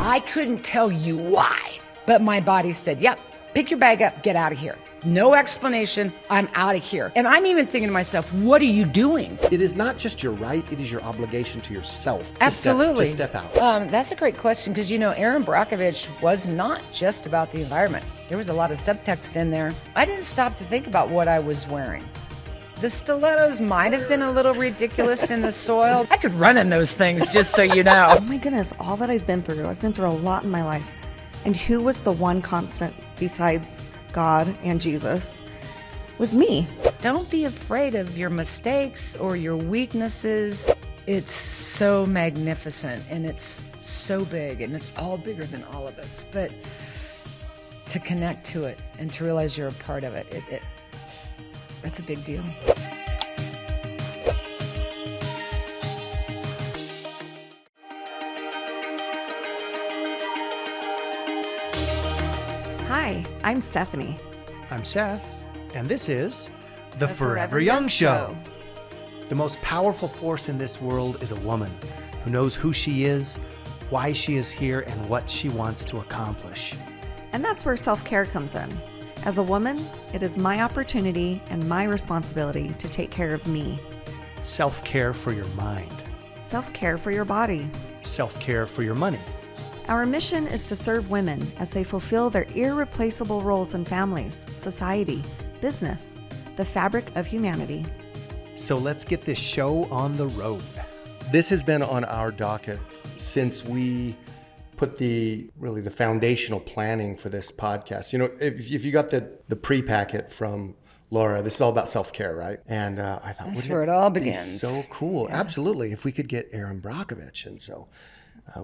I couldn't tell you why, but my body said, yep, pick your bag up, get out of here. No explanation, I'm out of here. And I'm even thinking to myself, what are you doing? It is not just your right, it is your obligation to yourself Absolutely. to step out. That's a great question because, Erin Brockovich was not just about the environment. There was a lot of subtext in there. I didn't stop to think about what I was wearing. The stilettos might have been a little ridiculous in the soil. I could run in those things, just so you know. Oh my goodness, all that I've been through a lot in my life. And who was the one constant besides God and Jesus? Was me. Don't be afraid of your mistakes or your weaknesses. It's so magnificent and it's so big and it's all bigger than all of us. But to connect to it and to realize you're a part of it, that's a big deal. Hi, I'm Stephanie. I'm Seth, and this is The Forever Young Show. The most powerful force in this world is a woman who knows who she is, why she is here, and what she wants to accomplish. And that's where self-care comes in. As a woman, it is my opportunity and my responsibility to take care of me. Self-care for your mind. Self-care for your body. Self-care for your money. Our mission is to serve women as they fulfill their irreplaceable roles in families, society, business, the fabric of humanity. So let's get this show on the road. This has been on our docket since we put the foundational planning for this podcast. If you got the pre-packet from Laura, this is all about self-care, right? And I thought, that's where it all begins. So cool. Yes. Absolutely. If we could get Erin Brockovich. And so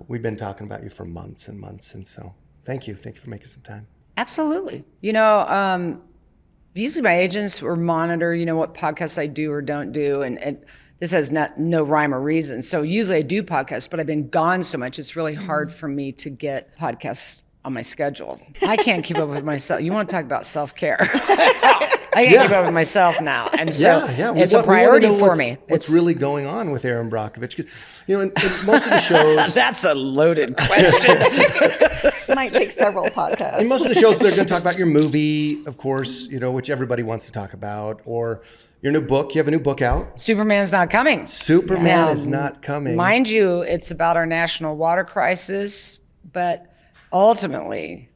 we've been talking about you for months and months. And so thank you. Thank you for making some time. Absolutely. Usually my agents will monitor, what podcasts I do or don't do. And this has no rhyme or reason. So usually I do podcasts, but I've been gone so much, it's really hard for me to get podcasts on my schedule. I can't keep up with myself. You want to talk about self-care. I can't keep up with myself now. And so it's a priority for me. What's really going on with Erin Brockovich? Because, in most of the shows... That's a loaded question. It might take several podcasts. In most of the shows, they're going to talk about your movie, of course, which everybody wants to talk about, or your new book. You have a new book out. Superman's Not Coming. Superman is not coming. Mind you, it's about our national water crisis, but ultimately,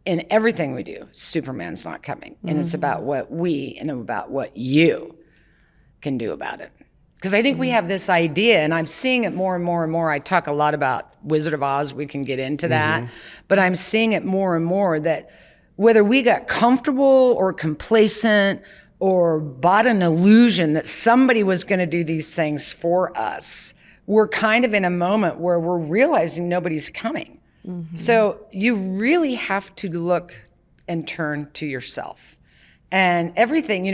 in everything we do, Superman's not coming. And it's about what we and about what you can do about it. Because I think we have this idea, and I'm seeing it more and more and more. I talk a lot about Wizard of Oz. We can get into that. But I'm seeing it more and more that whether we got comfortable or complacent or bought an illusion that somebody was going to do these things for us, we're kind of in a moment where we're realizing nobody's coming. So you really have to look and turn to yourself. And everything,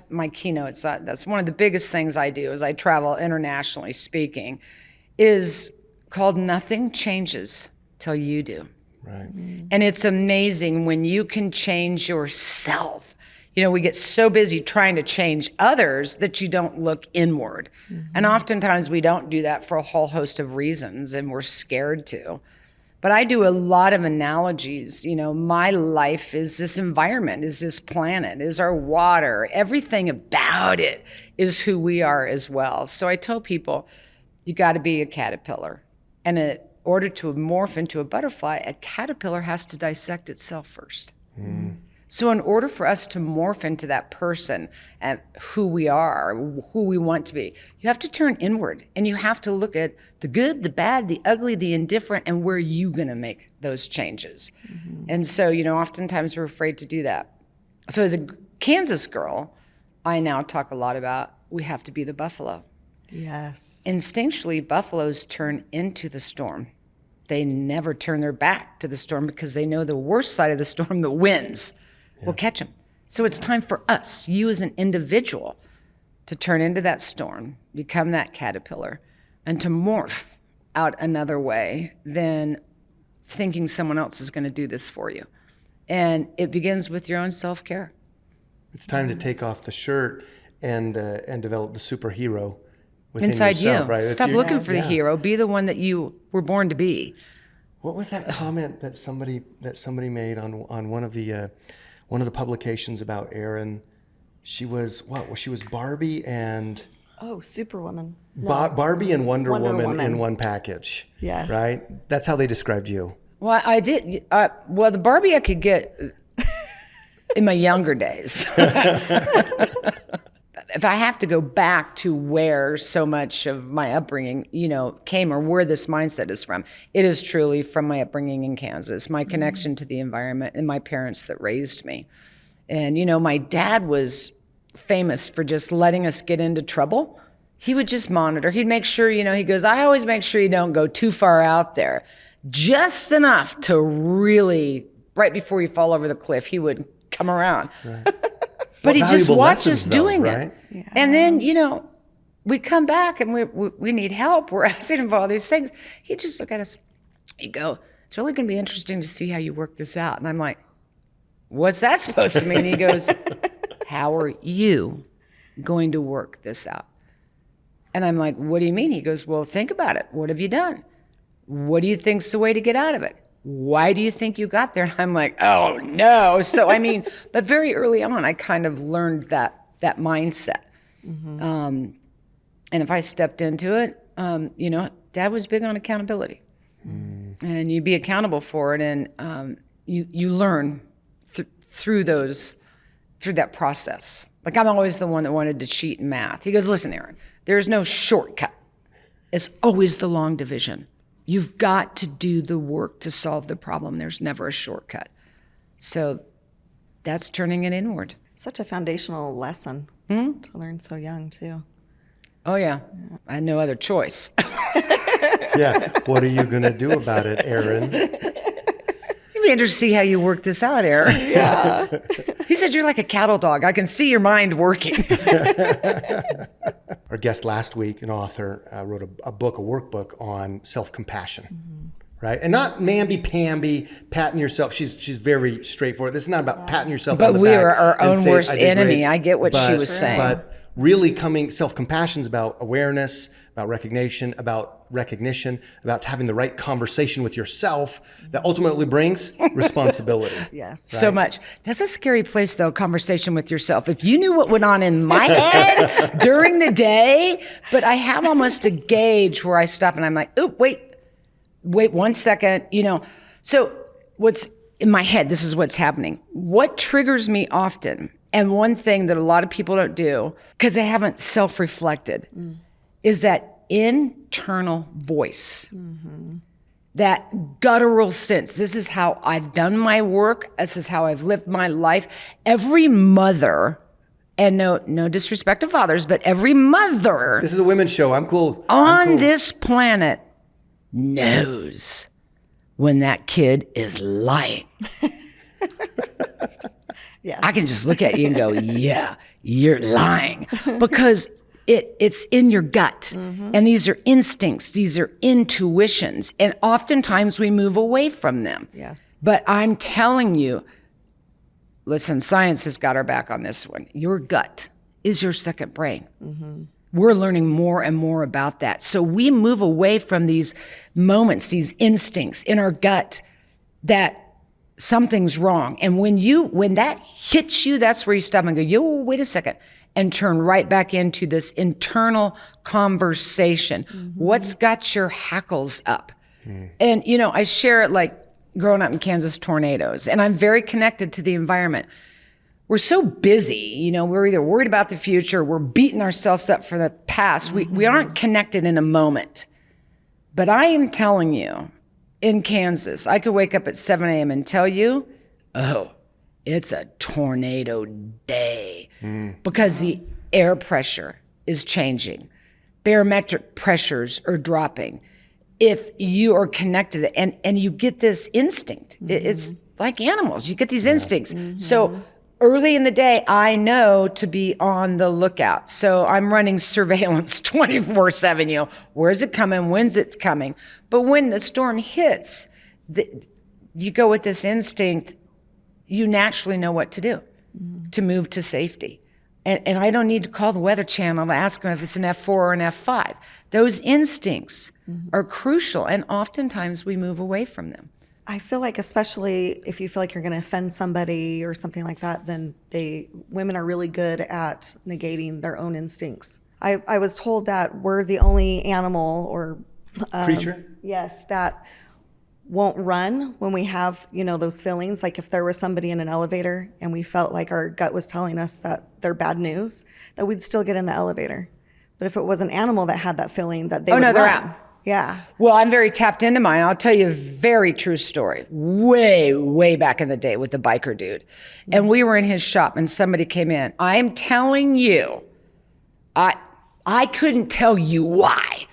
my keynotes, that's one of the biggest things I do as I travel internationally speaking, is called Nothing Changes Till You Do. Right. And it's amazing when you can change yourself. We get so busy trying to change others that you don't look inward. And oftentimes we don't do that for a whole host of reasons, and we're scared to. But I do a lot of analogies. My life is this environment, is this planet, is our water. Everything about it is who we are as well. So I tell people, you got to be a caterpillar. And in order to morph into a butterfly, a caterpillar has to dissect itself first. So in order for us to morph into that person and who we are, who we want to be, you have to turn inward and you have to look at the good, the bad, the ugly, the indifferent, and where you going to make those changes. And so, oftentimes we're afraid to do that. So as a Kansas girl, I now talk a lot about we have to be the buffalo. Yes. Instinctually, buffaloes turn into the storm. They never turn their back to the storm because they know the worst side of the storm, the winds, will catch them. So it's time for us, you as an individual, to turn into that storm, become that caterpillar, and to morph out another way than thinking someone else is going to do this for you. And it begins with your own self-care. It's time to take off the shirt and develop the superhero within inside yourself, you. Right? Stop looking for the hero. Be the one that you were born to be. What was that comment that somebody made on one of the publications about Erin? She was She was Barbie and Superwoman. Barbie and Wonder Woman in one package. Yes. Right? That's how they described you. Well, I did. Well, the Barbie I could get in my younger days. If I have to go back to where so much of my upbringing, came, or where this mindset is from, it is truly from my upbringing in Kansas, my connection to the environment, and my parents that raised me. And, my dad was famous for just letting us get into trouble. He would just monitor. He'd make sure, he goes, I always make sure you don't go too far out there. Just enough to really, right before you fall over the cliff, he would come around. Right. But he just watched us doing it. Yeah. And then, we come back and we need help. We're asking him for all these things. He'd just look at us. He'd go, it's really going to be interesting to see how you work this out. And I'm like, what's that supposed to mean? He goes, how are you going to work this out? And I'm like, what do you mean? He goes, well, think about it. What have you done? What do you think's the way to get out of it? Why do you think you got there? And I'm like, oh no. So, but very early on, I kind of learned that mindset. Mm-hmm. And if I stepped into it, Dad was big on accountability. Mm. And you be accountable for it. And you learn through that process. Like, I'm always the one that wanted to cheat in math. He goes, listen, Erin, there's no shortcut. It's always the long division. You've got to do the work to solve the problem. There's never a shortcut. So that's turning it inward. Such a foundational lesson to learn so young, too. Oh, yeah. I had no other choice. Yeah. What are you going to do about it, Erin? It'd be interesting to see how you work this out, Erin. Yeah. He said, you're like a cattle dog. I can see your mind working. Our guest last week, an author, wrote a workbook on self-compassion, right? And not mamby-pamby, patting yourself. She's very straightforward. This is not about patting yourself on the back. But we are our own saying, worst enemy. I get what she was saying. But really self-compassion is about awareness, about recognition, about having the right conversation with yourself that ultimately brings responsibility. Yes. Right? So much. That's a scary place, though, conversation with yourself. If you knew what went on in my head during the day, but I have almost a gauge where I stop and I'm like, oh, wait 1 second, So what's in my head, this is what's happening. What triggers me often, and one thing that a lot of people don't do, because they haven't self-reflected, is that internal voice, that guttural sense. This is how I've done my work. This is how I've lived my life. Every mother, and no disrespect to fathers, but every mother. This is a women's show. I'm cool. On this planet knows when that kid is lying. Yes. I can just look at you and go, yeah, you're lying. Because it's in your gut. And these are instincts. These are intuitions. And oftentimes we move away from them. Yes. But I'm telling you, listen, science has got our back on this one. Your gut is your second brain. We're learning more and more about that. So we move away from these moments, these instincts in our gut that something's wrong. And when that hits you, that's where you stop and go, yo, wait a second, and turn right back into this internal conversation. What's got your hackles up? And, I share it like growing up in Kansas, tornadoes, and I'm very connected to the environment. We're so busy, we're either worried about the future, we're beating ourselves up for the past. We aren't connected in a moment. But I am telling you, in Kansas, I could wake up at 7 a.m. and tell you, oh, it's a tornado day because the air pressure is changing. Barometric pressures are dropping. If you are connected and you get this instinct, it's like animals, you get these instincts. So early in the day, I know to be on the lookout. So I'm running surveillance 24/7, where's it coming? When's it coming? But when the storm hits, you go with this instinct, you naturally know what to do to move to safety. And I don't need to call the Weather Channel to ask them if it's an F4 or an F5. Those instincts are crucial, and oftentimes we move away from them. I feel like, especially if you feel like you're going to offend somebody or something like that, then women are really good at negating their own instincts. I was told that we're the only animal or Creature? yes, that won't run when we have, those feelings. Like if there was somebody in an elevator and we felt like our gut was telling us that they're bad news, that we'd still get in the elevator. But if it was an animal that had that feeling, that they would they're run. out. Yeah. Well, I'm very tapped into mine. I'll tell you a very true story. Way, way back in the day with the biker dude. And we were in his shop and somebody came in. I'm telling you, I couldn't tell you why,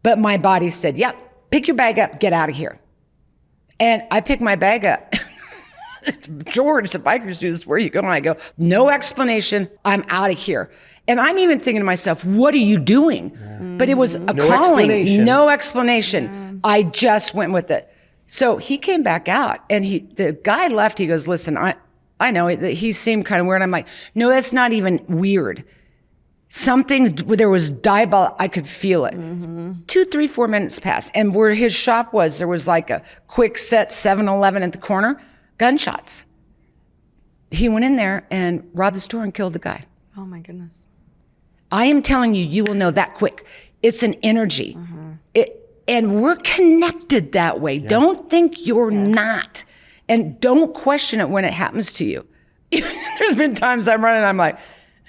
but my body said, yep, pick your bag up, get out of here. And I picked my bag up. George, the biker's dude, where are you going? I go, no explanation, I'm out of here. And I'm even thinking to myself, what are you doing? But it was a calling, no explanation. I just went with it. So he came back out and the guy left. He goes, listen, I know that he seemed kind of weird. I'm like, no, that's not even weird. Something, there was diabolical, I could feel it. 2, 3, 4 minutes passed. And where his shop was, there was like a quick set 7-Eleven at the corner, gunshots. He went in there and robbed the store and killed the guy. Oh my goodness. I am telling you, you will know that quick. It's an energy. And we're connected that way. Yeah. Don't think you're not. And don't question it when it happens to you. There's been times I'm running, I'm like,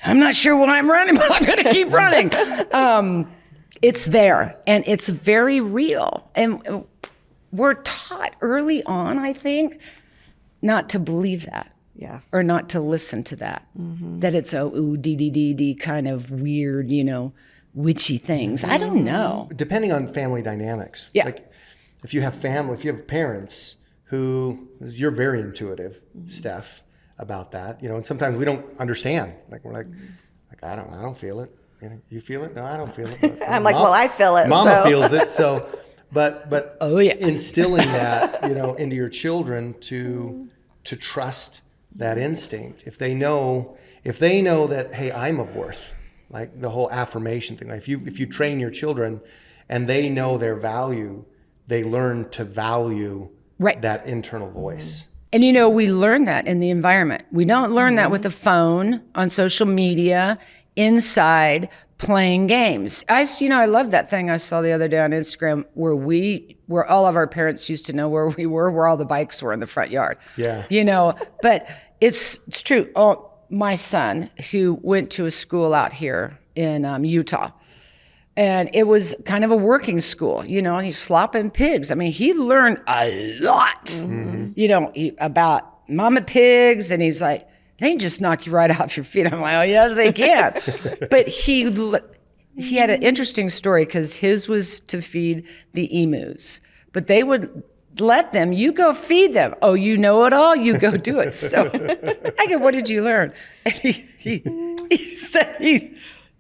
I'm not sure when I'm running, but I'm going to keep running. It's there, and it's very real. And we're taught early on, I think, not to believe that. Yes. Or not to listen to that. That it's dee kind of weird, witchy things. I don't know. Depending on family dynamics. Yeah. Like if you have parents who, you're very intuitive, Steph, about that, and sometimes we don't understand. Like we're like I don't feel it. You feel it? No, I don't feel it. But, I'm like, well, I feel it. Mama feels it. So, but oh yeah, instilling that into your children to trust that instinct. If they know that, hey, I'm of worth, like the whole affirmation thing. Like if you train your children and they know their value, they learn to value that internal voice. And we learn that in the environment. We don't learn that with a phone, on social media, inside, playing games. I love that thing I saw the other day on Instagram where all of our parents used to know where we were, where all the bikes were in the front yard. Yeah. But it's true. Oh, my son, who went to a school out here in Utah, and it was kind of a working school, and he's slopping pigs. I mean, he learned a lot, about mama pigs, and he's like, they just knock you right off your feet. I'm like, oh, yes, they can. But he had an interesting story because his was to feed the emus, but they would let them, you go feed them. Oh, you know it all, you go do it. So I go, what did you learn? And he said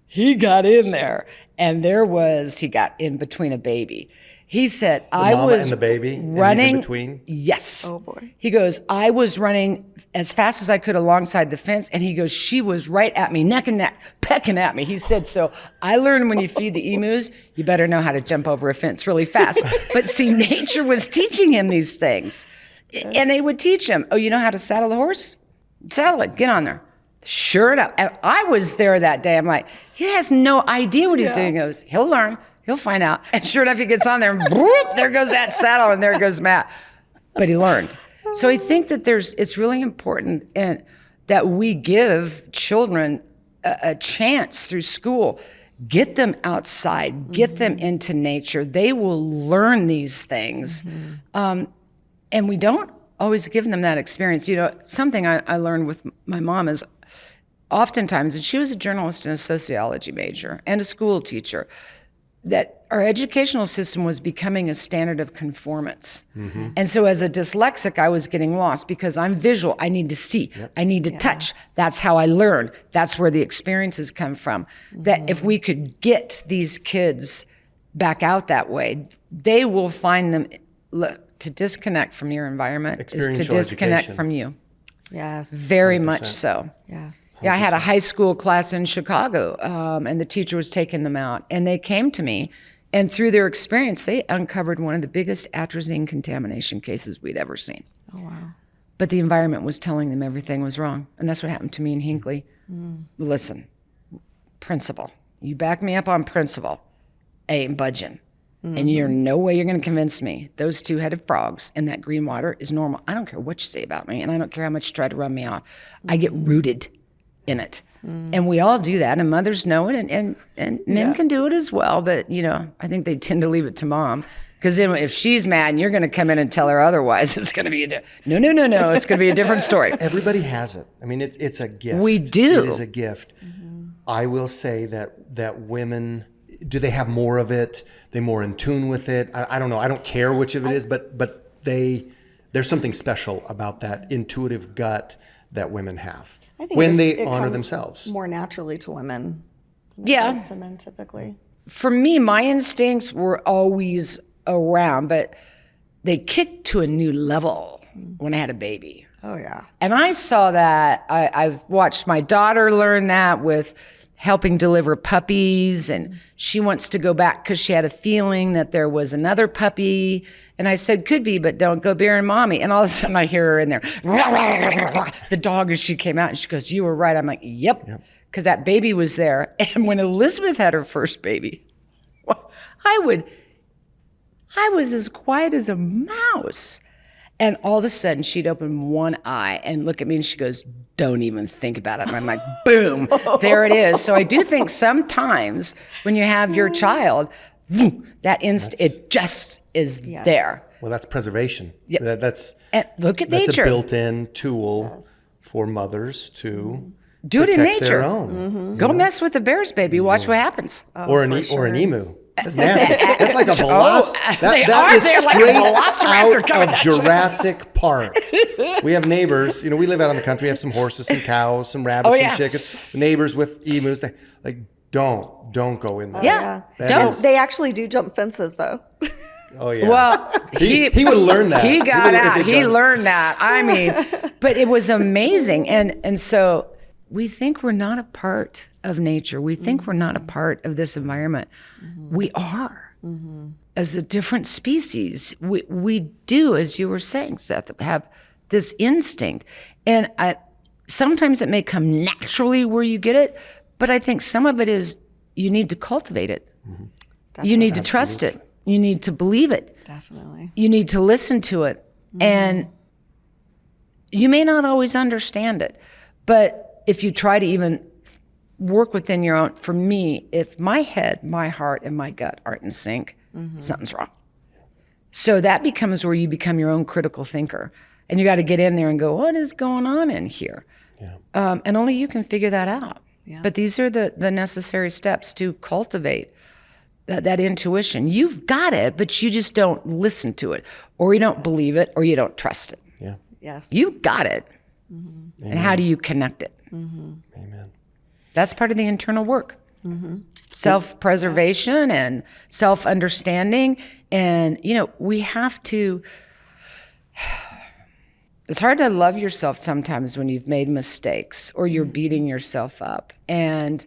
he got in there and he got in between a baby. He said, I was and the baby running. And he's in between? Yes. Oh boy. He goes, I was running as fast as I could alongside the fence. And he goes, she was right at me, neck and neck, pecking at me. He said, so I learned when you feed the emus, you better know how to jump over a fence really fast. But see, nature was teaching him these things. And they would teach him, oh, you know how to saddle a horse? Saddle it, get on there. Sure enough. And I was there that day. I'm like, he has no idea what he's doing. He goes, he'll learn. He'll find out. And sure enough, he gets on there and whoop, there goes that saddle and there goes Matt. But he learned. So I think that it's really important that we give children a chance through school. Get them outside, get them into nature. They will learn these things. And we don't always give them that experience. Something I learned with my mom is oftentimes, and she was a journalist and a sociology major and a school teacher, that our educational system was becoming a standard of conformance. And so as a dyslexic, I was getting lost because I'm visual. I need to see. Yep. I need to touch. That's how I learn. That's where the experiences come from. That if we could get these kids back out that way, they will find them, to disconnect from your environment is to disconnect from you. Yes. Very much so. Yes. Yeah, I had a high school class in Chicago, and the teacher was taking them out, and they came to me, and through their experience, they uncovered one of the biggest atrazine contamination cases we'd ever seen. Oh, wow. But the environment was telling them everything was wrong, and that's what happened to me in Hinkley. Listen, principle. You back me up on principle. I ain't budging. And you're no way you're going to convince me those two-headed frogs in that green water is normal. I don't care what you say about me, and I don't care how much you try to run me off. I get rooted in it. And we all do that, and mothers know it, and men can do it as well. But, you know, I think they tend to leave it to mom. Because then if she's mad and you're going to come in and tell her otherwise, it's going to be no, it's going to be a different story. Everybody has it. I mean, it's a gift. We do. It is a gift. I will say that women, do they have more of it? They're more in tune with it? I don't know. I don't care which of it is, but there's something special about that intuitive gut that women have I think when they it honor comes themselves. more naturally to women. Yeah. Than it does to men typically. For me, my instincts were always around, but they kicked to a new level when I had a baby. Oh, yeah. And I saw that. I've watched my daughter learn that with helping deliver puppies, and she wants to go back because she had a feeling that there was another puppy. And I said, could be, but don't go bearing mommy. And all of a sudden I hear her in there, the dog, as she came out, and she goes, you were right. I'm like, yep, because that baby was there. And when Elizabeth had her first baby, I was as quiet as a mouse. And all of a sudden, she'd open one eye and look at me, and she goes, don't even think about it. And I'm like, boom, there it is. So I do think sometimes when you have your child, that it just is there. Well, that's preservation. Yep. That's look at nature. That's a built-in tool for mothers to do it in protect nature. Their own. Go mess with a bear's baby. Watch what happens. Or an emu. That's nasty. That's like a velociraptor. They're That like is a velociraptor straight coming out at of you. Jurassic Park. We have neighbors. You know, we live out in the country. We have some horses, some cows, some rabbits, some chickens. Neighbors with emus. They like don't go in there. Yeah. That They actually do jump fences, though. Oh yeah. Well, he would have learned that. He got out. He done it. learned that. I mean, but it was amazing. And so we think we're not a part of nature. We think we're not a part of this environment. We are. As a different species. We do, as you were saying, Seth, have this instinct. And sometimes it may come naturally where you get it, but I think some of it is you need to cultivate it. You need to trust it. You need to believe it. Definitely. You need to listen to it. And you may not always understand it, but if you try to even work within your own, for me, if my head, my heart, and my gut aren't in sync, something's wrong. So that becomes where you become your own critical thinker. And you got to get in there and go, what is going on in here? Yeah. And only you can figure that out. Yeah. But these are the necessary steps to cultivate that intuition. You've got it, but you just don't listen to it, or you don't believe it, or you don't trust it. Yeah. Yes. You got it. And how do you connect it? Amen. That's part of the internal work. Self-preservation and self-understanding. And, you know, we have to, it's hard to love yourself sometimes when you've made mistakes or you're beating yourself up. And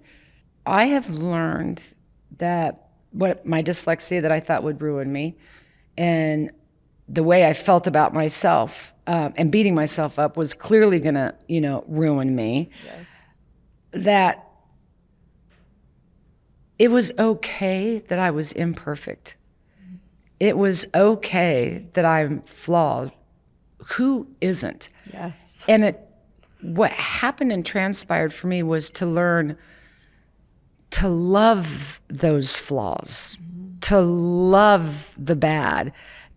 I have learned that what my dyslexia that I thought would ruin me, and the way I felt about myself and beating myself up was clearly going to, ruin me. Yes. That it was okay that I was imperfect. It was okay that I'm flawed. Who isn't? Yes. And what happened and transpired for me was to learn to love those flaws, to love the bad,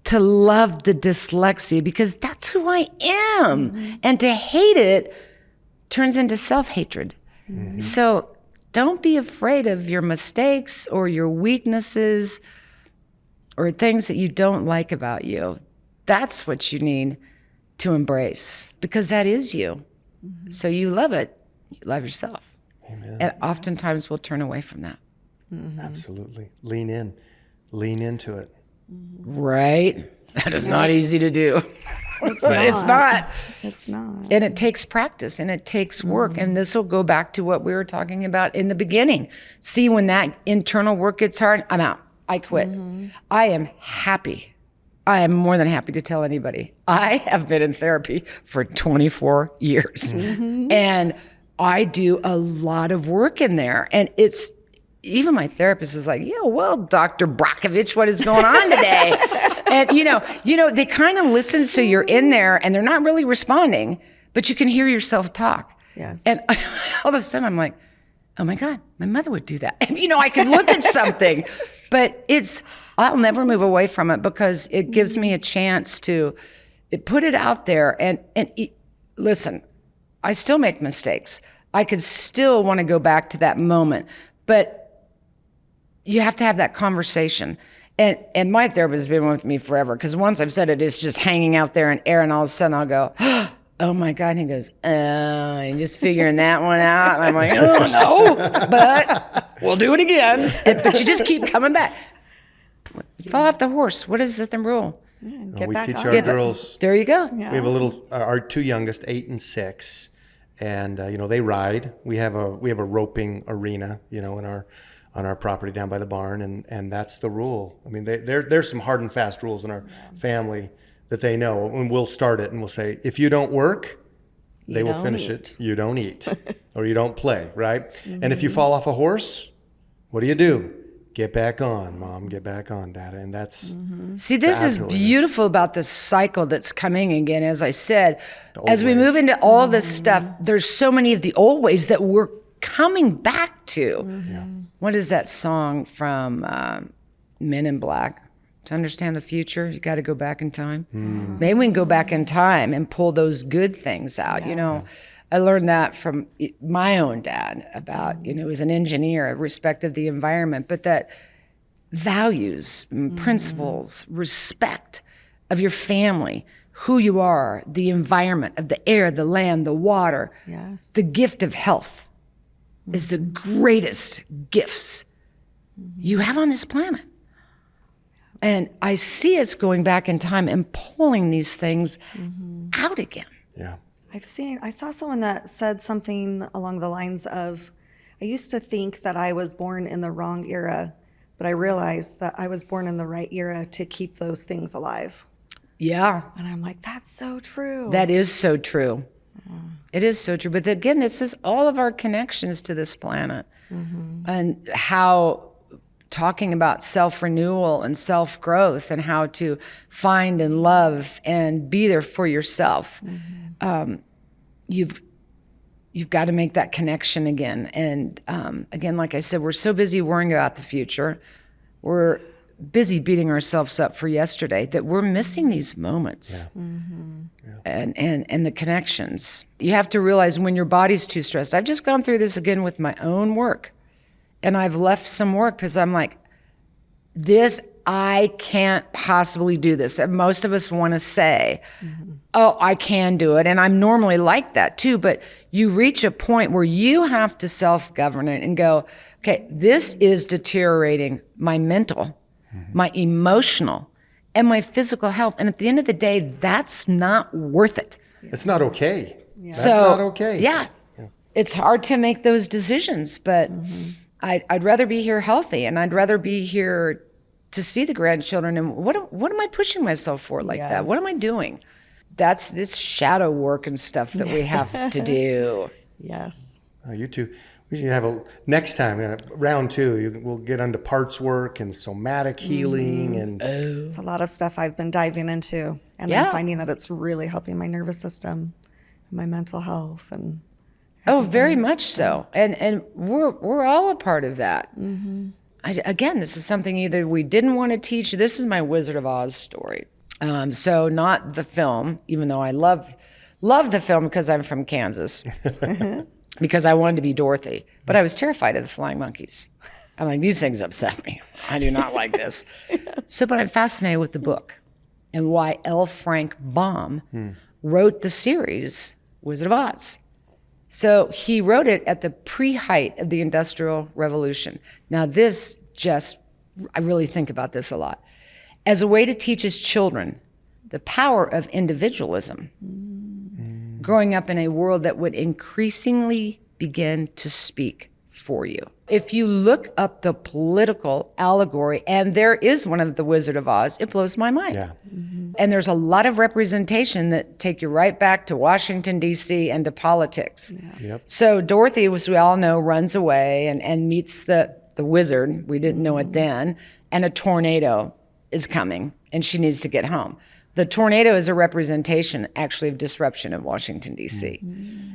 to love the dyslexia, because that's who I am. And to hate it turns into self-hatred. So don't be afraid of your mistakes or your weaknesses or things that you don't like about you. That's what you need to embrace, because that is you. So you love it. You love yourself. Amen. And oftentimes we'll turn away from that. Absolutely. Lean in. Lean into it. Right? That is not easy to do. It's not. It's not. And it takes practice and it takes work. And this will go back to what we were talking about in the beginning. See, when that internal work gets hard, I'm out. I quit. I am happy. I am more than happy to tell anybody. I have been in therapy for 24 years. And I do a lot of work in there. And it's, even my therapist is like, yeah, well, Dr. Brockovich, what is going on today? And you know, they kind of listen, so you're in there and they're not really responding, but you can hear yourself talk. Yes. And all of a sudden I'm like, oh my God, my mother would do that. And, I could look at something, but I'll never move away from it because it gives me a chance to put it out there. And listen, I still make mistakes. I could still want to go back to that moment, but you have to have that conversation. And my therapist has been with me forever, because once I've said it, it's just hanging out there in air, and all of a sudden I'll go, oh my God. And he goes, you're just figuring that one out. And I'm like, oh no, but we'll do it again. But you just keep coming back. You fall off the horse. What is it, the rule? Get we back teach on. our girls. There you go. Yeah. We have a little, our two youngest, 8 and 6, and they ride. We have a roping arena, on our property down by the barn, and that's the rule. I mean, there's some hard and fast rules in our family that they know, and we'll start it and we'll say, if you don't work, they will finish it. You don't eat, or you don't play, right? And if you fall off a horse, what do? Get back on, Mom. Get back on, Dad. And that's See, this is beautiful about this cycle that's coming again. As I said, as we move into all this stuff, there's so many of the old ways that we're coming back to. Yeah. What is that song from Men in Black? To understand the future, you got to go back in time. Maybe we can go back in time and pull those good things out. I learned that from my own dad about, he was an engineer, a respect of the environment, but that values, principles, respect of your family, who you are, the environment, of the air, the land, the water, the gift of health is the greatest gifts you have on this planet. And I see us going back in time and pulling these things out again. Yeah. I saw someone that said something along the lines of, I used to think that I was born in the wrong era, but I realized that I was born in the right era to keep those things alive. Yeah. And I'm like, that's so true. That is so true. It is so true. But again, this is all of our connections to this planet and how talking about self-renewal and self-growth and how to find and love and be there for yourself. You've got to make that connection again. And again, like I said, we're so busy worrying about the future. We're busy beating ourselves up for yesterday that we're missing these moments. And the connections. You have to realize when your body's too stressed. I've just gone through this again with my own work. And I've left some work because I'm like, I can't possibly do this. And most of us want to say, oh, I can do it. And I'm normally like that too. But you reach a point where you have to self-govern it and go, okay, this is deteriorating my mental, my emotional, and my physical health. And at the end of the day, that's not worth it. It's not okay. That's So, not okay. Yeah. It's hard to make those decisions, but I'd rather be here healthy, and I'd rather be here to see the grandchildren. And what am I pushing myself for like that? What am I doing? That's this shadow work and stuff that we have to do. Yes. You two, we should have next time, round 2, we'll get into parts work and somatic healing. And It's a lot of stuff I've been diving into, and I'm finding that it's really helping my nervous system, my mental health, and Oh, very much so. And we're all a part of that. Again, this is something either we didn't want to teach. This is my Wizard of Oz story. So not the film, even though I love the film because I'm from Kansas, because I wanted to be Dorothy. But I was terrified of the flying monkeys. I'm like, these things upset me. I do not like this. But I'm fascinated with the book and why L. Frank Baum wrote the series Wizard of Oz. So he wrote it at the pre-height of the Industrial Revolution. Now I really think about this a lot, as a way to teach his children the power of individualism. Growing up in a world that would increasingly begin to speak for you. If you look up the political allegory, and there is one of the Wizard of Oz, it blows my mind. Yeah. And there's a lot of representation that take you right back to Washington, D.C. and to politics. Yep. So Dorothy, as we all know, runs away and meets the wizard. We didn't know it then. And a tornado is coming, and she needs to get home. The tornado is a representation, actually, of disruption in Washington, D.C.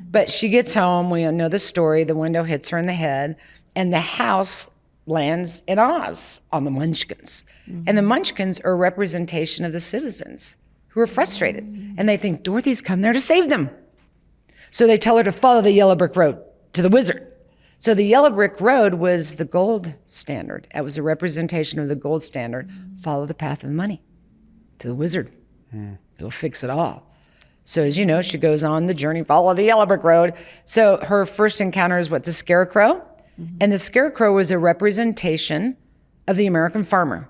But she gets home. We know the story. The window hits her in the head, and the house lands in Oz on the Munchkins. And the Munchkins are a representation of the citizens who are frustrated. And they think Dorothy's come there to save them. So they tell her to follow the yellow brick road to the wizard. So the yellow brick road was the gold standard. It was a representation of the gold standard. Follow the path of the money to the wizard. It'll fix it all. So as you know, she goes on the journey, follow the yellow brick road. So her first encounter is what? The scarecrow. And the scarecrow was a representation of the American farmer,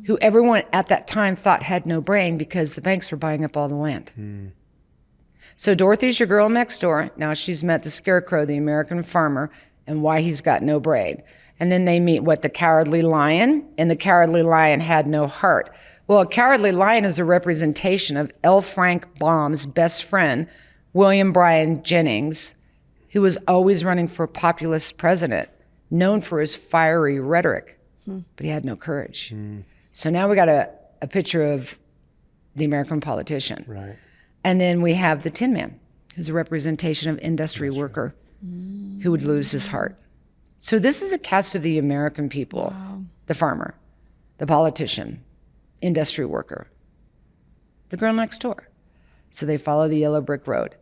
who everyone at that time thought had no brain because the banks were buying up all the land. So Dorothy's your girl next door. Now she's met the scarecrow, the American farmer, and why he's got no brain. And then they meet the cowardly lion, and the cowardly lion had no heart. Well, a cowardly lion is a representation of L. Frank Baum's best friend, William Bryan Jennings, who was always running for populist president, known for his fiery rhetoric, but he had no courage. So now we got a picture of the American politician. Right. And then we have the Tin Man, who's a representation of industry worker who would lose his heart. So this is a cast of the American people, the farmer, the politician, industry worker, the girl next door. So they follow the yellow brick road.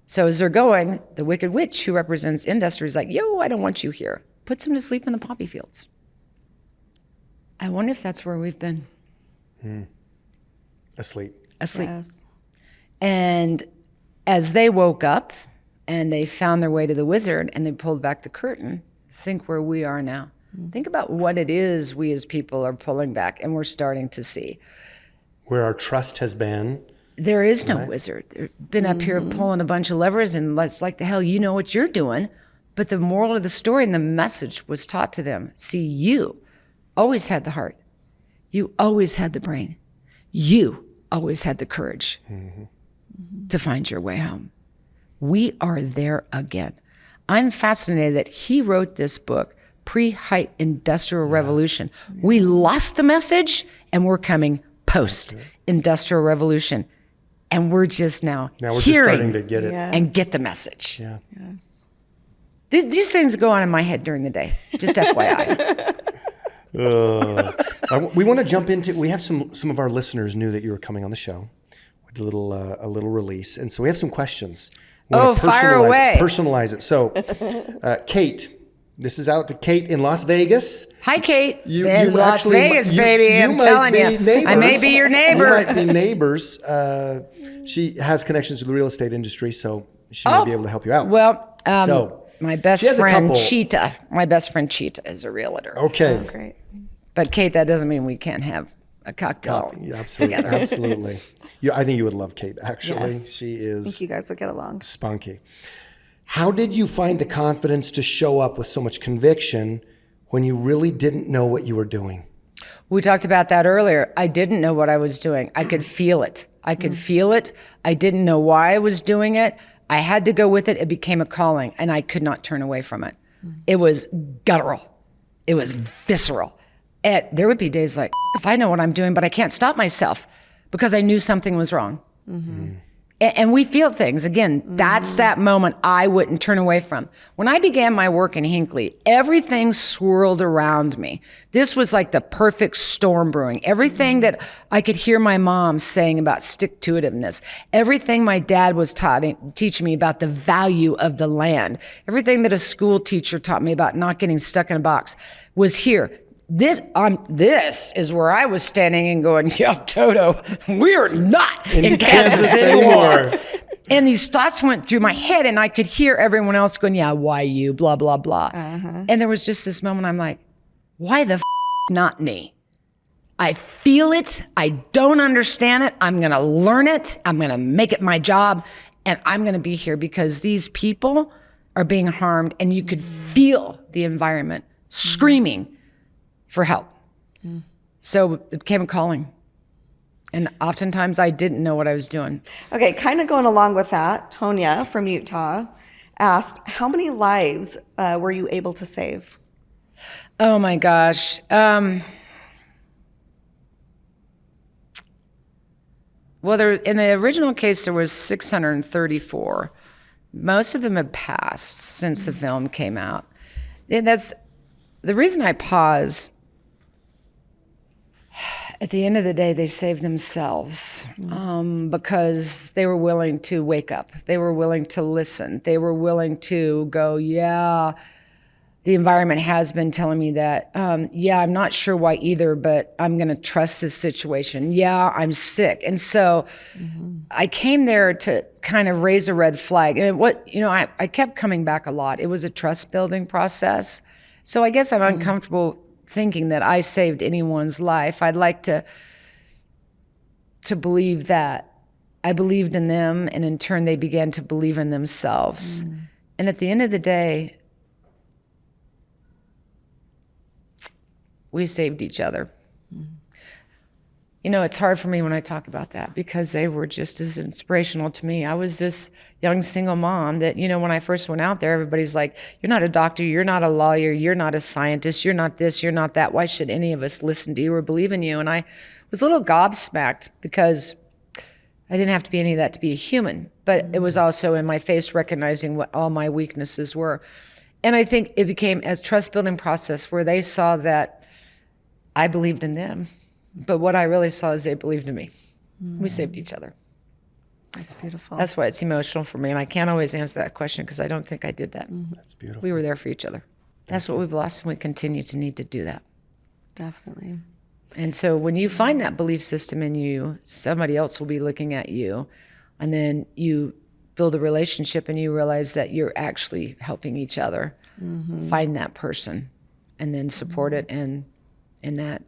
So as they're going, the Wicked Witch, who represents industry, is like, yo, I don't want you here. Puts them to sleep in the poppy fields. I wonder if that's where we've been. Asleep. Yes. And as they woke up and they found their way to the wizard and they pulled back the curtain, think where we are now. Think about what it is we as people are pulling back and we're starting to see. Where our trust has been. There is no wizard. They've been up here pulling a bunch of levers and it's like the hell, you know what you're doing. But the moral of the story and the message was taught to them. See, you always had the heart. You always had the brain. You always had the courage to find your way home. We are there again. I'm fascinated that he wrote this book pre-height industrial revolution. We lost the message and we're coming post-industrial revolution. And we're just now Now we're hearing just starting to get it. and get the message. Yeah. Yes. These things go on in my head during the day, just FYI. We want to jump into. We have some of our listeners knew that you were coming on the show. We did a little release, and so we have some questions. We wanna fire away. Personalize it. So, Kate, this is out to Kate in Las Vegas. Hi, Kate. You in Las actually- Vegas, you- baby. you I'm might telling be you. neighbors. I may be your neighbor. You might be neighbors. She has connections to the real estate industry, so she may be able to help you out. Well, So, my best she has a friend couple- Cheetah. My best friend Cheetah is a realtor. Okay. Great. But Kate, that doesn't mean we can't have a cocktail. Yeah, absolutely. Absolutely. I think you would love Kate, actually. Yes. She I is think you guys would get along. spunky. How did you find the confidence to show up with so much conviction when you really didn't know what you were doing? We talked about that earlier. I didn't know what I was doing. I could feel it. I didn't know why I was doing it. I had to go with it. It became a calling, and I could not turn away from it. It was guttural. It was visceral. And there would be days like, if I know what I'm doing, but I can't stop myself because I knew something was wrong. And we feel things. Again, that's that moment I wouldn't turn away from. When I began my work in Hinkley, everything swirled around me. This was like the perfect storm brewing. Everything that I could hear my mom saying about stick-to-itiveness, everything my dad was teaching me about the value of the land, everything that a school teacher taught me about not getting stuck in a box was here. This is where I was standing and going, yeah, Toto, we're not in Kansas anymore. And these thoughts went through my head and I could hear everyone else going, yeah, why you, blah, blah, blah. And there was just this moment I'm like, why the not me? I feel it. I don't understand it. I'm going to learn it. I'm going to make it my job. And I'm going to be here because these people are being harmed. And you could feel the environment screaming for help. So it became a calling. And oftentimes I didn't know what I was doing. Okay, kind of going along with that, Tonya from Utah asked, how many lives were you able to save? Oh my gosh. Well, in the original case, there was 634. Most of them have passed since the film came out. And that's the reason I pause. At the end of the day, they saved themselves because they were willing to wake up. They were willing to listen. They were willing to go, yeah, the environment has been telling me that. Yeah, I'm not sure why either, but I'm going to trust this situation. Yeah, I'm sick. And so I came there to kind of raise a red flag. And I kept coming back a lot. It was a trust building process. So I guess I'm uncomfortable thinking that I saved anyone's life. I'd like to believe that I believed in them, and in turn they began to believe in themselves. And at the end of the day, we saved each other. It's hard for me when I talk about that because they were just as inspirational to me. I was this young single mom that, when I first went out there, everybody's like, you're not a doctor, you're not a lawyer, you're not a scientist, you're not this, you're not that. Why should any of us listen to you or believe in you? And I was a little gobsmacked because I didn't have to be any of that to be a human, but it was also in my face recognizing what all my weaknesses were. And I think it became a trust building process where they saw that I believed in them. But what I really saw is they believed in me. We saved each other. That's beautiful. That's why it's emotional for me. And I can't always answer that question because I don't think I did that. That's beautiful. We were there for each other. That's what we've lost, and we continue to need to do that. Definitely. And so when you find that belief system in you, somebody else will be looking at you. And then you build a relationship and you realize that you're actually helping each other find that person and then support it and that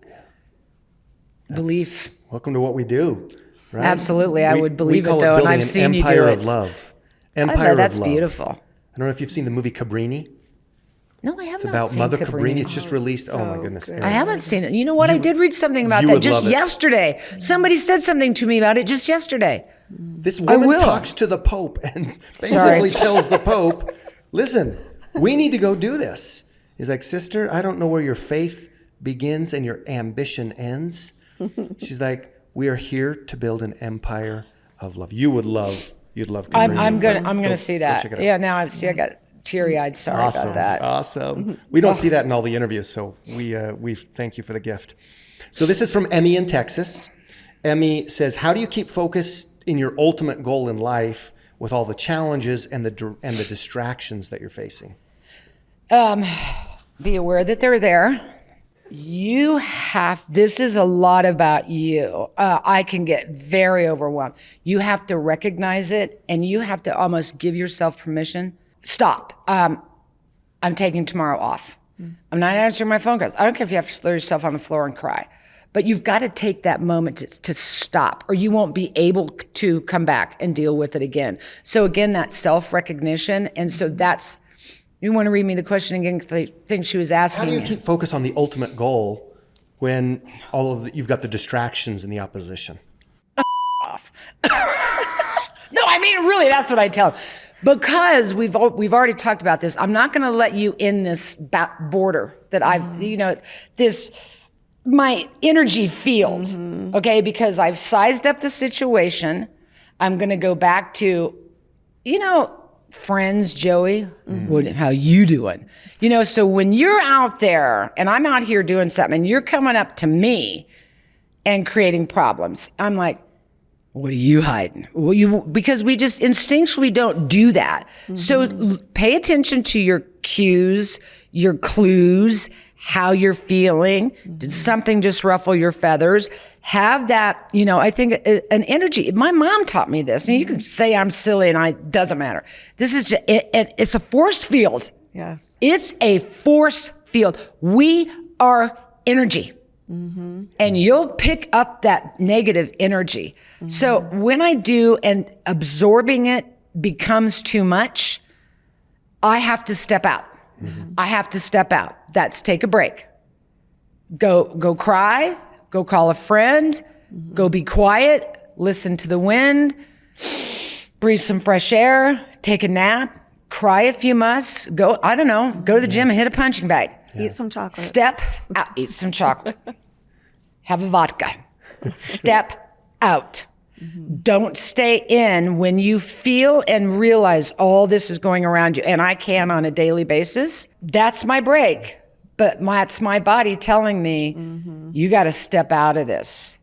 belief. Welcome to what we do, right? Absolutely. I would believe it, call though, and building I've an seen you do empire it. of love. I Empire know, of that's love. beautiful. I don't know if you've seen the movie Cabrini. No, I have It's not about seen Mother Cabrini. Cabrini. It's just released. Oh my goodness. good. I haven't seen it. You know what? I did read something about you that would just love it. yesterday. Somebody said something to me about it just yesterday. This woman will. talks to the Pope and basically tells the Pope, listen, we need to go do this. He's like, sister, I don't know where your faith begins and your ambition ends. She's like, we are here to build an empire of love. You'd love Cabrini. I'm gonna Go- see go that. check it out. Yeah, now I got teary-eyed. Sorry about that. Awesome. We don't see that in all the interviews, so we thank you for the gift. So this is from Emmy in Texas. Emmy says, how do you keep focus in your ultimate goal in life with all the challenges and the distractions that you're facing? Be aware that they're there. This is a lot about you. I can get very overwhelmed. You have to recognize it, and you have to almost give yourself permission. Stop. I'm taking tomorrow off. I'm not answering my phone calls. I don't care if you have to throw yourself on the floor and cry. But you've got to take that moment to stop, or you won't be able to come back and deal with it again. So again, that self-recognition. And so you want to read me the question again? Because I think she was asking. How do you keep focus on the ultimate goal when you've got the distractions and the opposition? Off. No, I mean, really, that's what I tell them. Because we've already talked about this. I'm not going to let you in this border that my energy field, okay? Because I've sized up the situation. I'm going to go back to, friends, Joey, how you doing? So when you're out there and I'm out here doing something and you're coming up to me and creating problems, I'm like, what are you hiding? Because we just instinctually don't do that. So pay attention to your cues, your clues, how you're feeling. Did something just ruffle your feathers? Have that, I think an energy. My mom taught me this, and you can say I'm silly and it doesn't matter. This is just, it's a force field. Yes. It's a force field. We are energy. And you'll pick up that negative energy. So when I do and absorbing it becomes too much, I have to step out. I have to step out. That's take a break. Go cry, go call a friend, go be quiet, listen to the wind, breathe some fresh air, take a nap, cry if you must, go to the gym and hit a punching bag. Eat some chocolate. Step out, eat some chocolate. Have a vodka. Step out. Don't stay in when you feel and realize all this is going around you. And I can on a daily basis. That's my break. But that's my body telling me, you got to step out of this.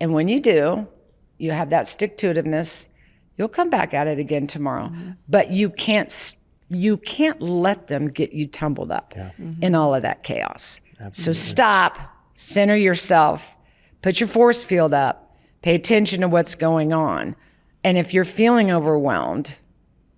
And when you do, you have that stick-to-itiveness, you'll come back at it again tomorrow. But you can't let them get you tumbled up in all of that chaos. So stop, center yourself, put your force field up, pay attention to what's going on. And if you're feeling overwhelmed,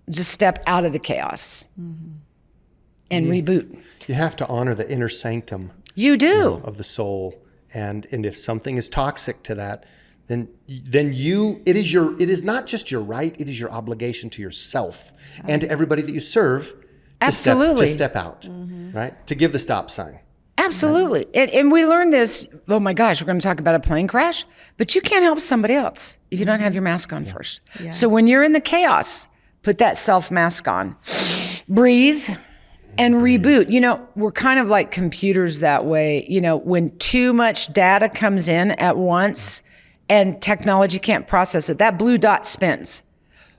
just step out of the chaos and reboot. You have to honor the inner sanctum. You do. Of the soul. And if something is toxic to that, then it is not just your right, it is your obligation to yourself and to everybody that you serve to step out, right? To give the stop sign. Absolutely. And we learned this, oh my gosh, we're going to talk about a plane crash, but you can't help somebody else if you don't have your mask on first. Yes. So when you're in the chaos, put that self mask on, breathe and reboot. We're kind of like computers that way. When too much data comes in at once and technology can't process it, that blue dot spins.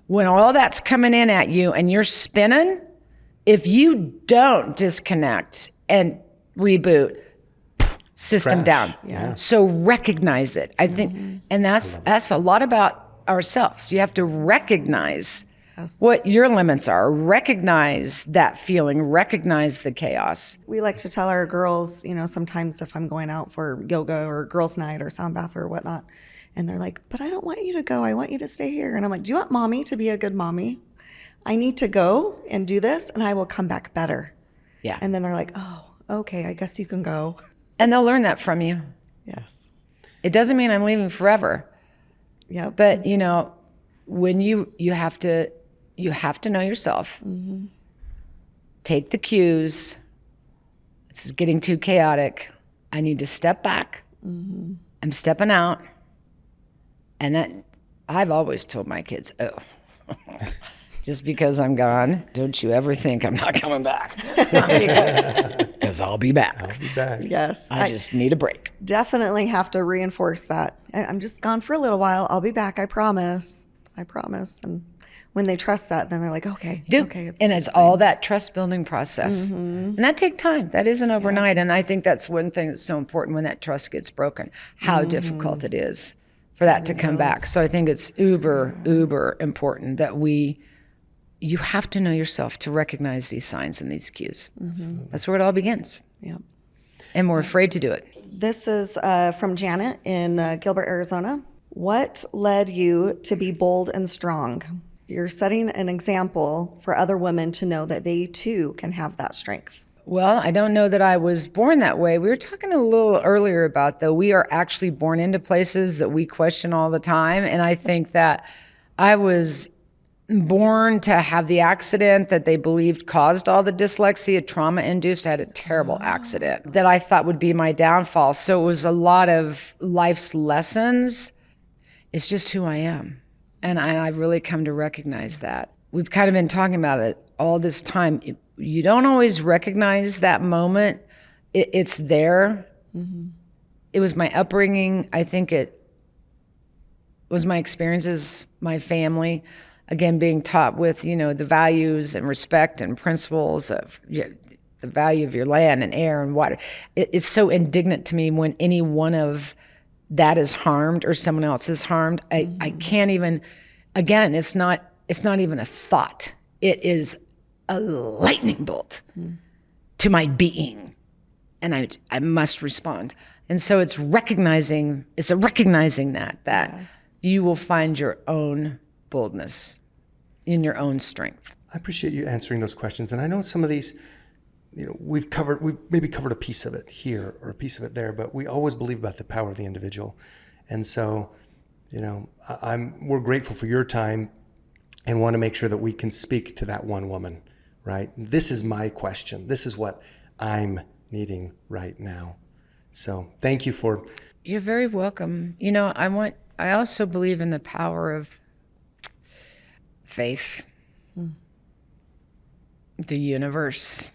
When all that's coming in at you and you're spinning, if you don't disconnect and reboot, system Crash. down. Yeah. So recognize it. I think, and that's a lot about ourselves. You have to recognize what your limits are, recognize that feeling, recognize the chaos. We like to tell our girls, sometimes if I'm going out for yoga or girls' night or sound bath or whatnot, and they're like, but I don't want you to go. I want you to stay here. And I'm like, do you want mommy to be a good mommy? I need to go and do this and I will come back better. Yeah. And then they're like, oh, okay, I guess you can go. And they'll learn that from you. Yes. It doesn't mean I'm leaving forever. Yeah. But when you have to know yourself. Take the cues. This is getting too chaotic. I need to step back. I'm stepping out. And that I've always told my kids, just because I'm gone, don't you ever think I'm not coming back. Because I'll be back. I'll be back. Yes. I just need a break. Definitely have to reinforce that. I'm just gone for a little while. I'll be back. I promise. And when they trust that, then they're like, okay. Okay. It's all that trust building process. And that takes time. That isn't overnight. And I think that's one thing that's so important when that trust gets broken, how difficult it is for that to come back. So I think it's uber important that you have to know yourself to recognize these signs and these cues. That's where it all begins. Yep. And we're afraid to do it. This is from Janet in Gilbert, Arizona. What led you to be bold and strong? You're setting an example for other women to know that they too can have that strength. Well, I don't know that I was born that way. We were talking a little earlier about, though, we are actually born into places that we question all the time. And I think that I was born to have the accident that they believed caused all the dyslexia, trauma-induced. I had a terrible accident that I thought would be my downfall. So it was a lot of life's lessons. It's just who I am. And I've really come to recognize that. We've kind of been talking about it all this time. You don't always recognize that moment. It's there. It was my upbringing. I think it was my experiences, my family. Again, being taught with, the values and respect and principles of the value of your land and air and water. It's so indignant to me when any one of that is harmed or someone else is harmed. I can't even, again, it's not even a thought. It is a lightning bolt to my being. And I must respond. And so it's recognizing that yes. You will find your own boldness in your own strength. I appreciate you answering those questions. And I know some of these we've maybe covered a piece of it here or a piece of it there, but we always believe about the power of the individual. And so, we're grateful for your time and want to make sure that we can speak to that one woman, right? This is my question. This is what I'm needing right now. So thank you for. You're very welcome. I also believe in the power of faith, the universe.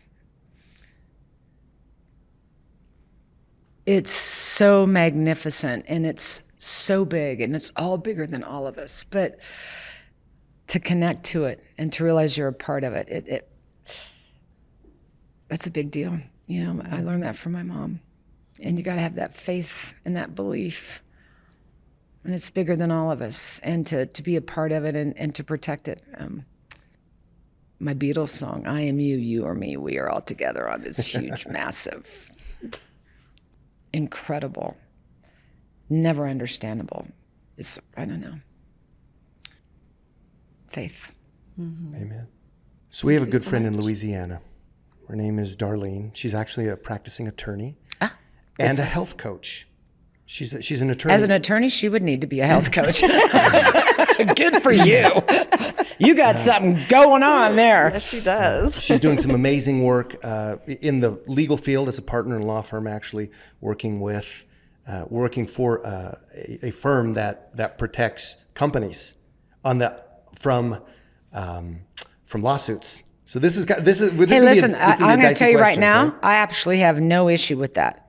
It's so magnificent and it's so big and it's all bigger than all of us. But to connect to it and to realize you're a part of it, that's a big deal. I learned that from my mom. And you got to have that faith and that belief. And it's bigger than all of us. And to be a part of it and to protect it. My Beatles song, I am you, you are me, we are all together on this huge, massive, incredible, never understandable. I don't know. Faith. Mm-hmm. Amen. So we have a good friend in Louisiana. Her name is Darlene. She's actually a practicing attorney and a health coach. She's an attorney. As an attorney, she would need to be a health coach. Good for you. You got something going on there. Yes, she does. She's doing some amazing work in the legal field as a partner in a law firm, actually working for a firm that protects companies from lawsuits. So this is. Hey, listen, I'm going to tell you right now, okay? I actually have no issue with that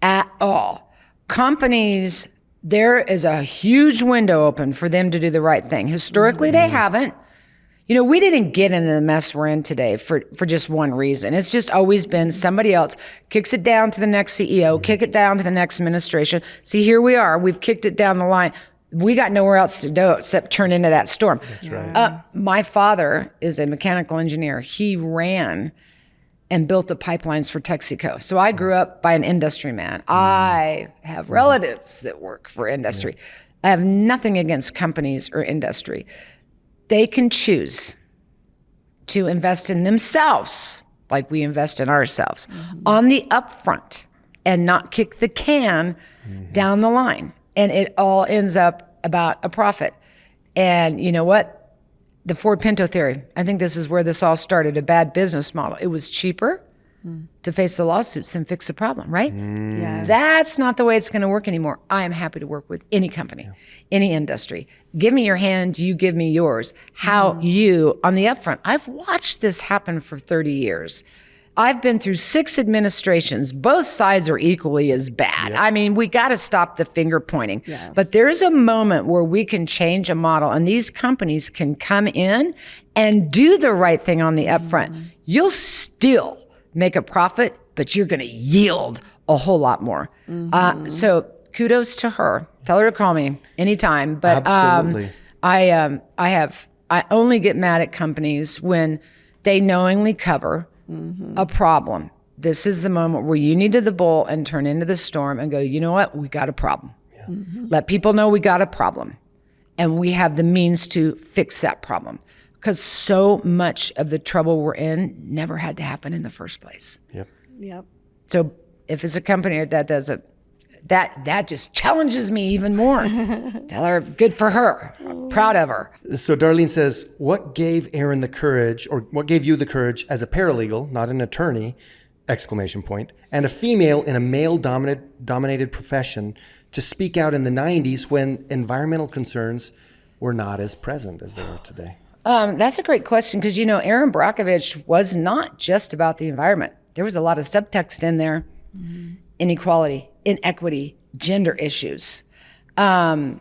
at all. Companies, there is a huge window open for them to do the right thing. Historically, they haven't. We didn't get into the mess we're in today for just one reason. It's just always been somebody else kicks it down to the next CEO, kick it down to the next administration. See, here we are. We've kicked it down the line. We got nowhere else to go except turn into that storm. That's right. My father is a mechanical engineer. He ran and built the pipelines for Texaco. So I grew up by an industry man. I have relatives that work for industry. I have nothing against companies or industry. They can choose to invest in themselves like we invest in ourselves on the upfront and not kick the can down the line. And it all ends up about a profit. And you know what? The Ford Pinto theory, I think this is where this all started, a bad business model. It was cheaper to face the lawsuits than fix the problem, right? Yes. That's not the way it's going to work anymore. I am happy to work with any company, any industry. Give me your hand, you give me yours. How you, on the upfront, I've watched this happen for 30 years. I've been through 6 administrations. Both sides are equally as bad. Yep. I mean, we got to stop the finger pointing. Yes. But there's a moment where we can change a model and these companies can come in and do the right thing on the upfront. You'll still make a profit, but you're going to yield a whole lot more. So kudos to her. Tell her to call me anytime. But absolutely. I only get mad at companies when they knowingly cover a problem. This is the moment where you needed the bull and turn into the storm and go, you know what? We got a problem. Yeah. Let people know we got a problem and we have the means to fix that problem. Because so much of the trouble we're in never had to happen in the first place. Yep. So if it's a company that does it, that just challenges me even more. Tell her, good for her. I'm proud of her. So Darlene says, what gave Erin the courage, or what gave you the courage as a paralegal, not an attorney, ! And a female in a male-dominated profession to speak out in the 90s when environmental concerns were not as present as they are today? That's a great question because, Erin Brockovich was not just about the environment. There was a lot of subtext in there. Inequality, inequity, gender issues. I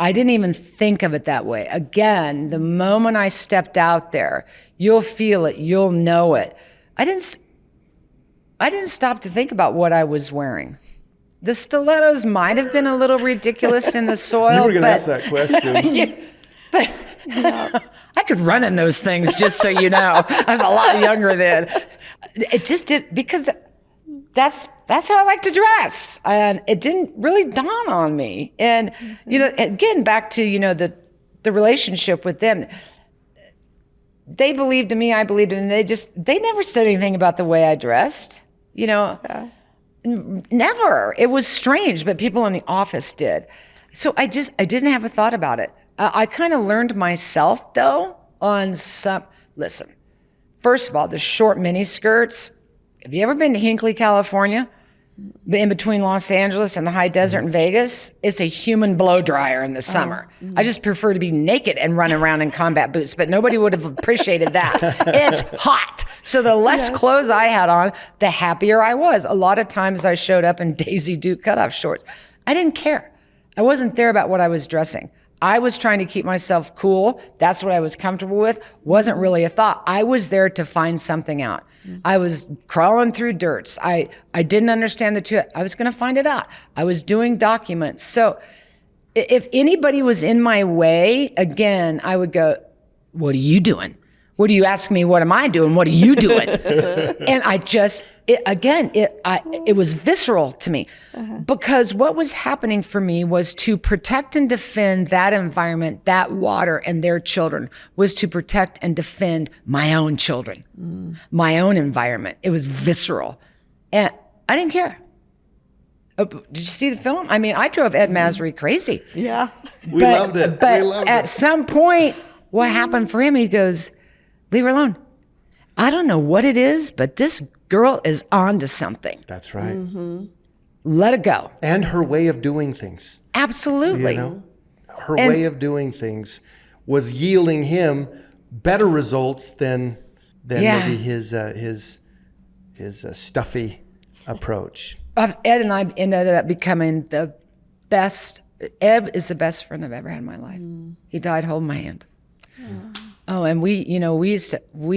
didn't even think of it that way. Again, the moment I stepped out there, you'll feel it, you'll know it. I didn't stop to think about what I was wearing. The stilettos might have been a little ridiculous in the soil. You were going to ask that question. But I could run in those things, just so you know. I was a lot younger then. It just did, because that's how I like to dress. And it didn't really dawn on me. And, again, back to, the relationship with them. they believed in me, I believed in them. They never said anything about the way I dressed, Never. It was strange, but people in the office did. So I didn't have a thought about it. I kind of learned myself though on listen, first of all, the short mini skirts. Have you ever been to Hinkley, California? In between Los Angeles and the high desert in Vegas, it's a human blow dryer in the summer. I just prefer to be naked and run around in combat boots, but nobody would have appreciated that. It's hot. So the less clothes I had on, the happier I was. A lot of times I showed up in Daisy Duke cutoff shorts. I didn't care. I wasn't there about what I was dressing. I was trying to keep myself cool. That's what I was comfortable with. Wasn't really a thought. I was there to find something out. I was crawling through dirts. I didn't understand the two. I was going to find it out. I was doing documents. So if anybody was in my way, again, I would go, what are you doing? What do you ask me? What am I doing? What are you doing? And it was visceral to me because what was happening for me was to protect and defend that environment, that water, and their children, was to protect and defend my own children, my own environment. It was visceral. And I didn't care. Oh, did you see the film? I mean, I drove Ed Masry crazy. Yeah. We loved it. But at some point, what happened for him, he goes, leave her alone. I don't know what it is, but this girl is on to something. That's right. Let it go. And her way of doing things. Absolutely. Her way of doing things was yielding him better results than maybe his stuffy approach. Ed and I ended up becoming the best. Ed is the best friend I've ever had in my life. He died holding my hand. Oh, and we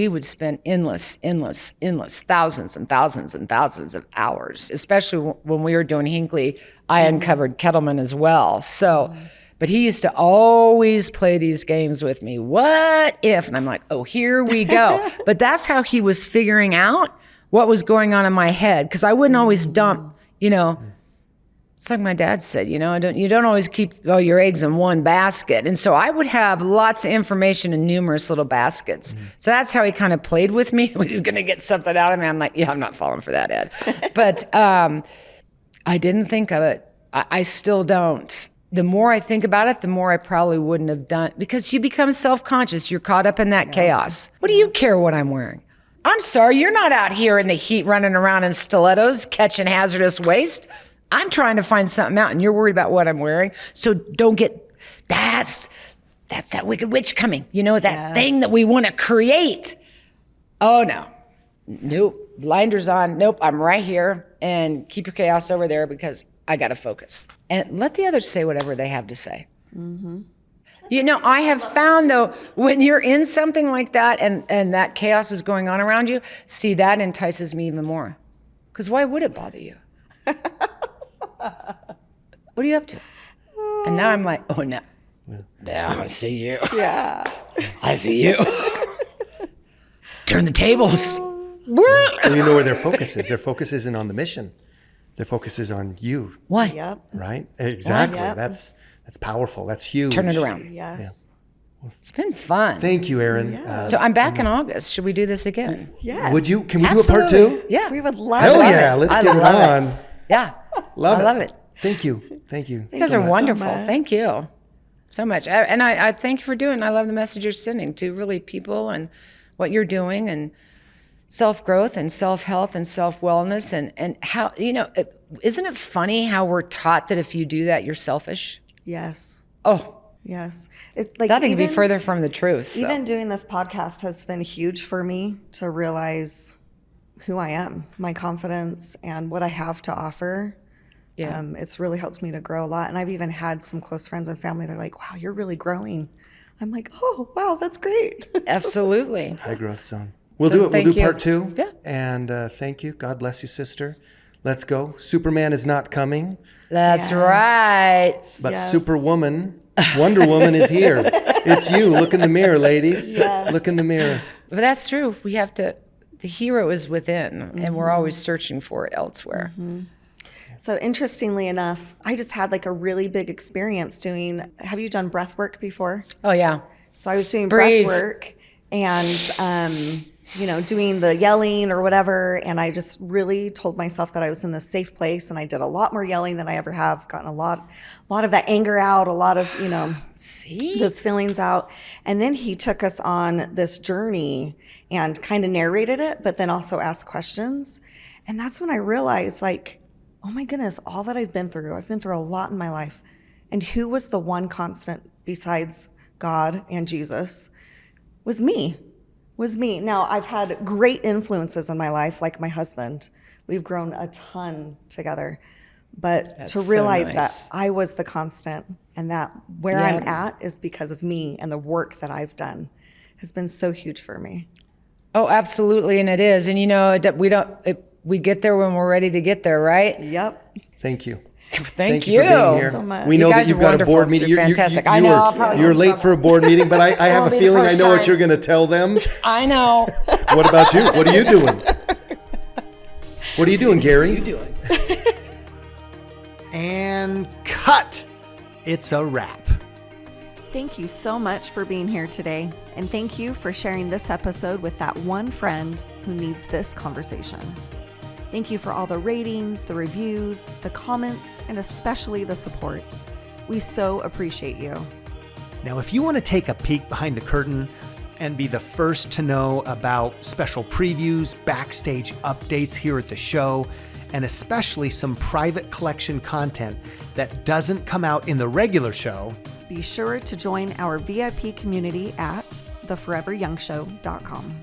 would spend endless, thousands and thousands and thousands of hours, especially when we were doing Hinkley. I uncovered Kettleman as well. So, but he used to always play these games with me. What if? And I'm like, oh, here we go. But that's how he was figuring out what was going on in my head, because I wouldn't always dump, It's like my dad said, you don't always keep all your eggs in one basket. And so I would have lots of information in numerous little baskets. So that's how he kind of played with me. When he's going to get something out of me, I'm like, yeah, I'm not falling for that, Ed. But I didn't think of it. I still don't. The more I think about it, the more I probably wouldn't have done, because you become self-conscious. You're caught up in that chaos. What do you care what I'm wearing? I'm sorry, you're not out here in the heat running around in stilettos catching hazardous waste. I'm trying to find something out, and you're worried about what I'm wearing. So don't get, that's that wicked witch coming. That thing that we want to create. Oh, no. Nope. Blinders on. Nope. I'm right here. And keep your chaos over there because I got to focus. And let the others say whatever they have to say. I have found, though, when you're in something like that and that chaos is going on around you, see, that entices me even more. Because why would it bother you? What are you up to? And now I'm like, oh, no. Now I see you. Yeah. I see you. Turn the tables. And you know where their focus is. Their focus isn't on the mission. Their focus is on you. Why? Yep. Right? Exactly. Yep. That's powerful. That's huge. Turn it around. Yes. It's been fun. Thank you, Erin. Yes. So I'm back in August. Should we do this again? Yes. Can we do a part two? Yeah. We would love Hell it. yeah. Let's I get it love on. Yeah. I I love it. Thank you. You guys are so wonderful. much. Thank you so much. And I thank you for doing it. I love the message you're sending to really people and what you're doing and self-growth and self-health and self-wellness and how, isn't it funny how we're taught that if you do that, you're selfish? Yes. Oh, Yes. It's like nothing could be further from the truth. So. Even doing this podcast has been huge for me to realize who I am, my confidence, and what I have to offer. Yeah. It's really helped me to grow a lot. And I've even had some close friends and family. They're like, wow, you're really growing. I'm like, oh, wow, that's great. Absolutely. High growth zone. We'll So do it. We'll thank do you. part two. Yeah. And thank you. God bless you, sister. Let's go. Superman is not coming, That's Yes. right. but Yes. Superwoman, Wonder Woman is here. It's you. Look in the mirror, ladies. Yes. Look in the mirror. But that's true. We have to, the hero is within, and we're always searching for it elsewhere. So interestingly enough, I just had like a really big experience doing, have you done breath work before? Oh, yeah. So I was doing Breathe. breath work and doing the yelling or whatever. And I just really told myself that I was in this safe place, and I did a lot more yelling than I ever have, gotten a lot of that anger out, a lot of, See? those feelings out. And then he took us on this journey and kind of narrated it, but then also asked questions. And that's when I realized, like, oh my goodness, all that I've been through a lot in my life. And who was the one constant besides God and Jesus? Was me. Now, I've had great influences in my life, like my husband. We've grown a ton together. But That's to realize so nice. that I was the constant, and that where I'm at is because of me and the work that I've done has been so huge for me. Oh, absolutely. And it is. And we get there when we're ready to get there, right? Yep. Thank you. Thank you for being here. so much. We know You that guys you've are got a wonderful. board meeting. You're fantastic. I know, I'll probably You're get in late trouble. for a board meeting, but I have a be the feeling I first know what time. you're going to tell them. I know. What about you? What are you doing? What are you doing, Gary? And cut. It's a wrap. Thank you so much for being here today. And thank you for sharing this episode with that one friend who needs this conversation. Thank you for all the ratings, the reviews, the comments, and especially the support. We so appreciate you. Now, if you want to take a peek behind the curtain and be the first to know about special previews, backstage updates here at the show, and especially some private collection content that doesn't come out in the regular show, Be sure to join our VIP community at theforeveryoungshow.com.